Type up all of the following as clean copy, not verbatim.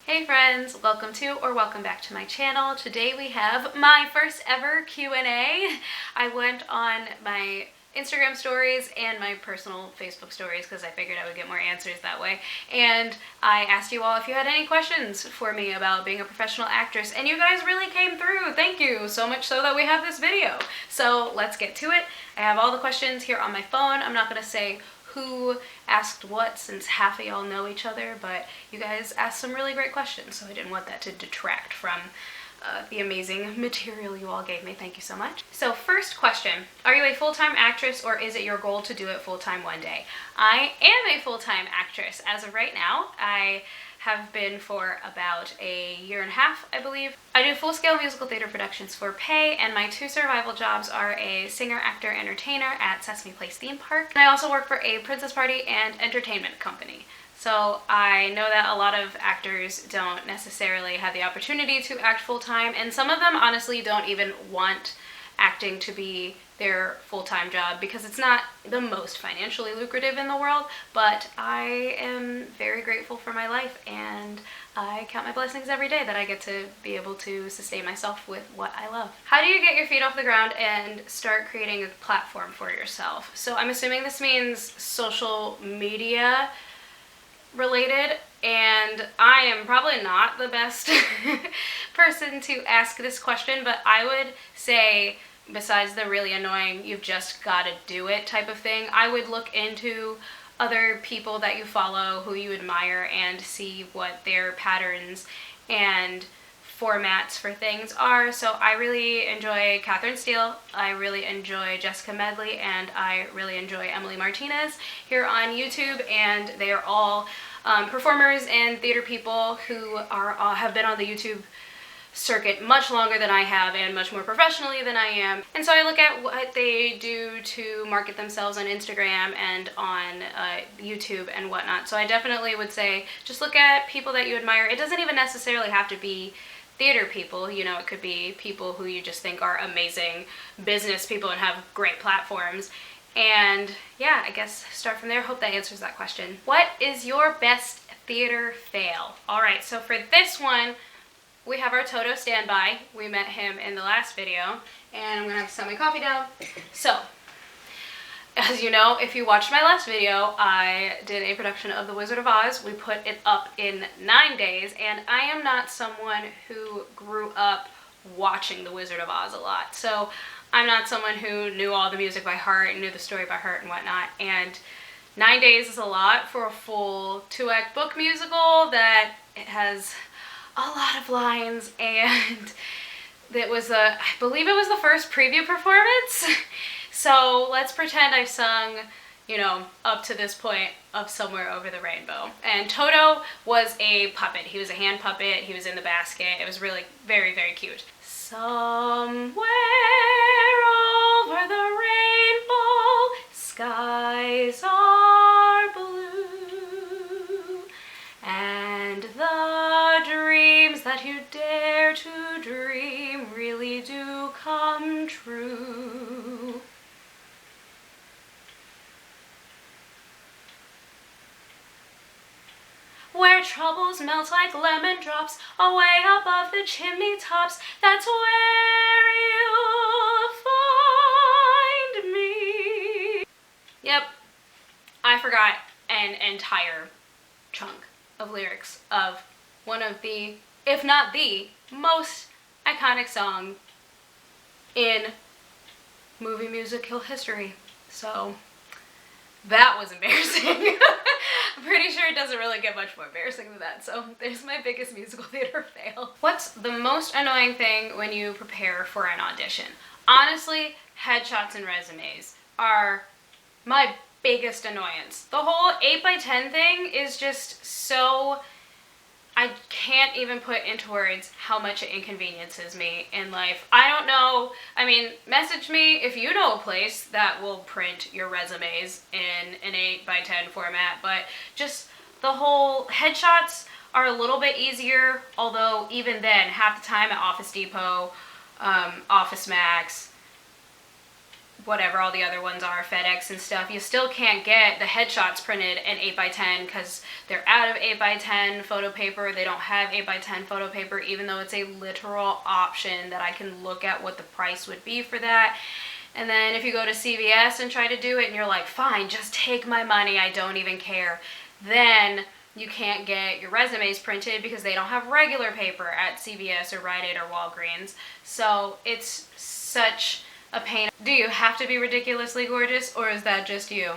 Hey friends, welcome to or welcome back to my channel. Today we have my first ever Q&A. I went on my Instagram stories and my personal Facebook stories because I figured I would get more answers that way. And I asked you all if you had any questions for me about being a professional actress, and you guys really came through. Thank you, so much so that we have this video. So let's get to it. I have all the questions here on my phone. I'm not going to say who asked what since half of y'all know each other, but you guys asked some really great questions, so I didn't want that to detract from the amazing material you all gave me. Thank you so much. So first question, are you a full-time actress or is it your goal to do it full-time one day? I am a full-time actress as of right now. I have been for about a year and a half, I believe. I do full-scale musical theater productions for pay, and my two survival jobs are a singer, actor, entertainer at Sesame Place theme park. And I also work for a princess party and entertainment company. So I know that a lot of actors don't necessarily have the opportunity to act full-time, and some of them honestly don't even want acting to be their full-time job because it's not the most financially lucrative in the world, but I am very grateful for my life and I count my blessings every day that I get to be able to sustain myself with what I love. How do you get your feet off the ground and start creating a platform for yourself? So I'm assuming this means social media related, and I am probably not the best person to ask this question, but I would say, besides the really annoying you've just gotta do it type of thing, I would look into other people that you follow who you admire and see what their patterns and formats for things are. So I really enjoy Catherine Steele, I really enjoy Jessica Medley, and I really enjoy Emily Martinez here on YouTube, and they are all performers and theater people who have been on the YouTube circuit much longer than I have and much more professionally than I am. And so I look at what they do to market themselves on Instagram and on YouTube and whatnot. So I definitely would say just look at people that you admire. It doesn't even necessarily have to be theater people, you know, it could be people who you just think are amazing business people and have great platforms. And yeah, I guess start from there. Hope that answers that question. What is your best theater fail? All right, so for this one, we have our Toto standby. We met him in the last video, and I'm gonna have to set my coffee down. So, as you know, if you watched my last video, I did a production of The Wizard of Oz. We put it up in 9 days, and I am not someone who grew up watching The Wizard of Oz a lot. So I'm not someone who knew all the music by heart and knew the story by heart and whatnot. And 9 days is a lot for a full 2-act book musical that it has a lot of lines, and that was I believe it was the first preview performance. So let's pretend I've sung, you know, up to this point of Somewhere Over the Rainbow. And Toto was a puppet. He was a hand puppet. He was in the basket. It was really very, very cute. Somewhere over the rainbow, skies are blue, and the dreams that you dare to dream really do come true. Where troubles melt like lemon drops away above the chimney tops, that's where you'll find me. Yep, I forgot an entire chunk of lyrics of one of the, if not the, most iconic song in movie musical history. So that was embarrassing. I'm pretty sure it doesn't really get much more embarrassing than that, so there's my biggest musical theater fail. What's the most annoying thing when you prepare for an audition? Honestly, headshots and resumes are my biggest annoyance. The whole 8x10 thing is just so, I can't even put into words how much it inconveniences me in life. I don't know, I mean, message me if you know a place that will print your resumes in an 8x10 format, but just the whole headshots are a little bit easier, although even then, half the time at Office Depot, Office Max, whatever all the other ones are, FedEx and stuff, you still can't get the headshots printed in 8x10 because they're out of 8x10 photo paper. They don't have 8x10 photo paper, even though it's a literal option that I can look at what the price would be for that. And then if you go to CVS and try to do it and you're like, fine, just take my money, I don't even care, then you can't get your resumes printed because they don't have regular paper at CVS or Rite Aid or Walgreens. So it's such a pain. Do you have to be ridiculously gorgeous, or is that just you?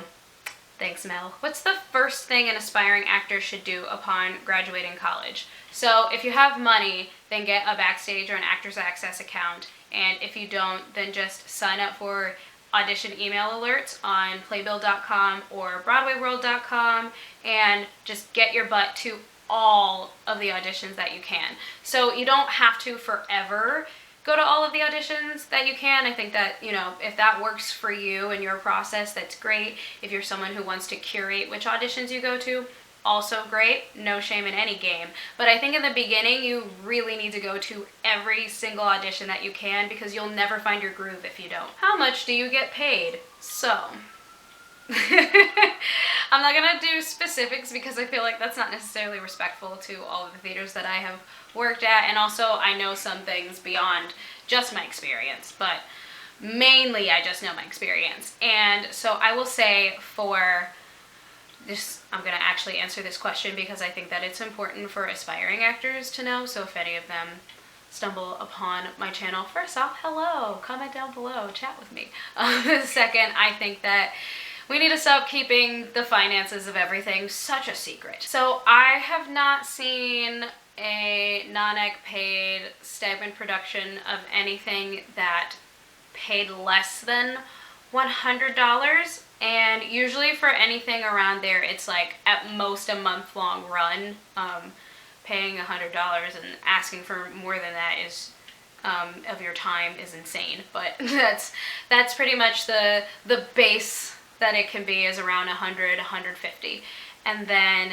Thanks, Mel. What's the first thing an aspiring actor should do upon graduating college? So if you have money, then get a Backstage or an Actors Access account. And if you don't, then just sign up for audition email alerts on playbill.com or broadwayworld.com and just get your butt to all of the auditions that you can. So you don't have to forever go to all of the auditions that you can. I think that, you know, if that works for you and your process, that's great. If you're someone who wants to curate which auditions you go to, also great. No shame in any game. But I think in the beginning, you really need to go to every single audition that you can because you'll never find your groove if you don't. How much do you get paid? So, I'm not gonna do specifics because I feel like that's not necessarily respectful to all of the theaters that I have worked at, and also I know some things beyond just my experience, but mainly I just know my experience. And so I will say for this, I'm gonna actually answer this question because I think that it's important for aspiring actors to know, so if any of them stumble upon my channel, first off, hello, comment down below, chat with me. Second, I think that we need to stop keeping the finances of everything such a secret. So I have not seen a non-ec paid stipend production of anything that paid less than $100, and usually for anything around there it's like at most a month-long run. Paying $100 and asking for more than that is of your time is insane, but that's pretty much the base that it can be, is around 100, 150. And then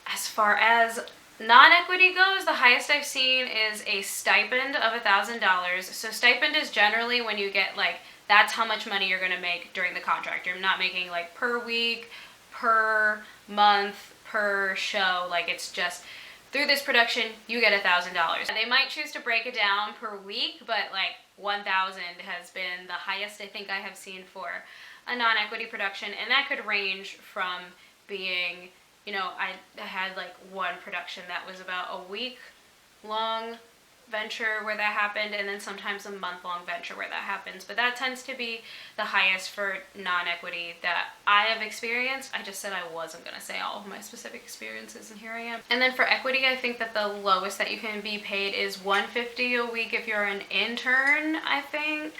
as far as non-equity goes, the highest I've seen is a stipend of $1,000. So stipend is generally when you get like, that's how much money you're gonna make during the contract. You're not making like per week, per month, per show. Like it's just through this production, you get $1,000. They might choose to break it down per week, but like 1,000 has been the highest I think I have seen for a non-equity production, and that could range from being, you know, I had like one production that was about a week-long venture where that happened, and then sometimes a month-long venture where that happens, but that tends to be the highest for non-equity that I have experienced. I just said I wasn't going to say all of my specific experiences, and here I am. And then for equity, I think that the lowest that you can be paid is $150 a week if you're an intern, I think.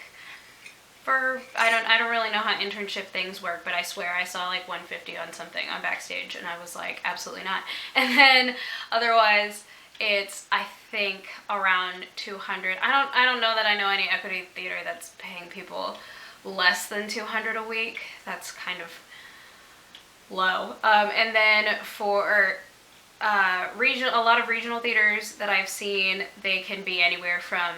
I don't really know how internship things work, but I swear I saw like $150 on something on Backstage, and I was like, absolutely not. And then otherwise, it's I think around $200. I don't know that I know any equity theater that's paying people less than $200 a week. That's kind of low. And then for a lot of regional theaters that I've seen, they can be anywhere from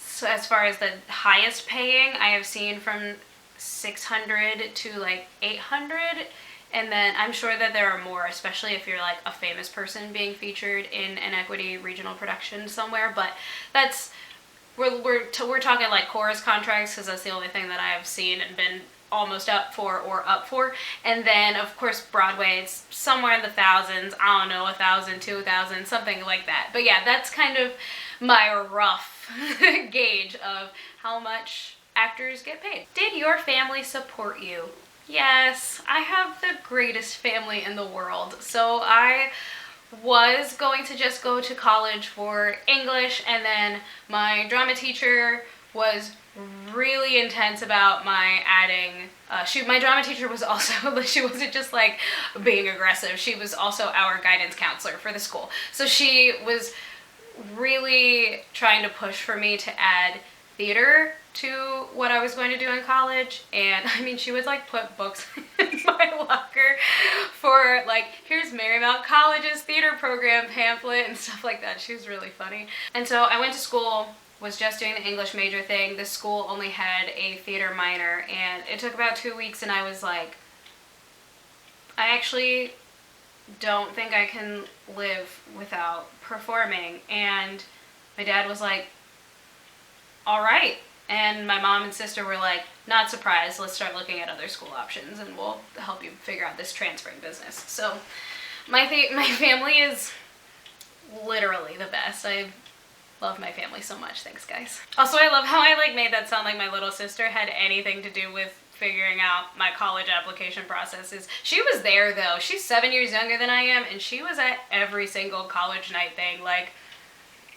so as far as the highest paying, I have seen from $600 to like $800, and then I'm sure that there are more, especially if you're like a famous person being featured in an equity regional production somewhere. But that's we're talking like chorus contracts, because that's the only thing that I have seen and been almost up for. And then of course Broadway, it's somewhere in the thousands. I don't know, 1,000, 2,000, something like that. But yeah, that's kind of my rough gauge of how much actors get paid. Did your family support you? Yes, I have the greatest family in the world. So I was going to just go to college for English, and then my drama teacher was really intense about my adding. My drama teacher was also, she wasn't just like being aggressive, she was also our guidance counselor for the school. So she was really trying to push for me to add theater to what I was going to do in college. And I mean, she would like put books in my locker for like, here's Marymount College's theater program pamphlet and stuff like that. She was really funny. And so I went to school was just doing the English major thing. The school only had a theater minor, and it took about 2 weeks, and I was like, I actually don't think I can live without performing. And my dad was like, all right. And my mom and sister were like, not surprised, let's start looking at other school options and we'll help you figure out this transferring business. So my family is literally the best. I love my family so much. Thanks, guys. Also, I love how I like made that sound like my little sister had anything to do with figuring out my college application processes. She was there though. She's 7 years younger than I am, and she was at every single college night thing. Like,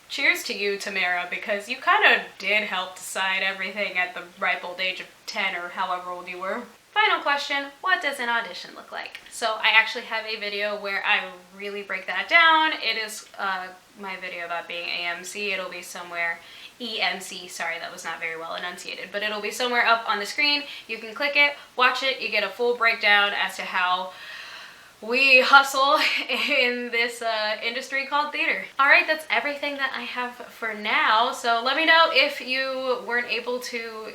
cheers to you, Tamara, because you kind of did help decide everything at the ripe old age of 10 or however old you were. Final question, what does an audition look like? So I actually have a video where I really break that down. It is my video about being AMC. It'll be somewhere, EMC, sorry, that was not very well enunciated, but it'll be somewhere up on the screen. You can click it, watch it, you get a full breakdown as to how we hustle in this industry called theater. All right, that's everything that I have for now. So let me know if you weren't able to,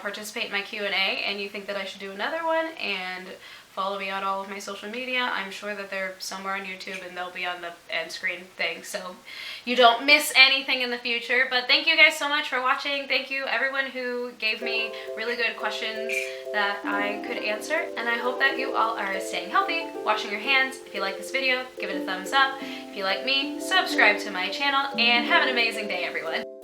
participate in my Q&A and you think that I should do another one, and follow me on all of my social media. I'm sure that they're somewhere on YouTube and they'll be on the end screen thing, so you don't miss anything in the future. But thank you guys so much for watching. Thank you everyone who gave me really good questions that I could answer, and I hope that you all are staying healthy, washing your hands. If you like this video, give it a thumbs up. If you like me, subscribe to my channel, and have an amazing day, everyone.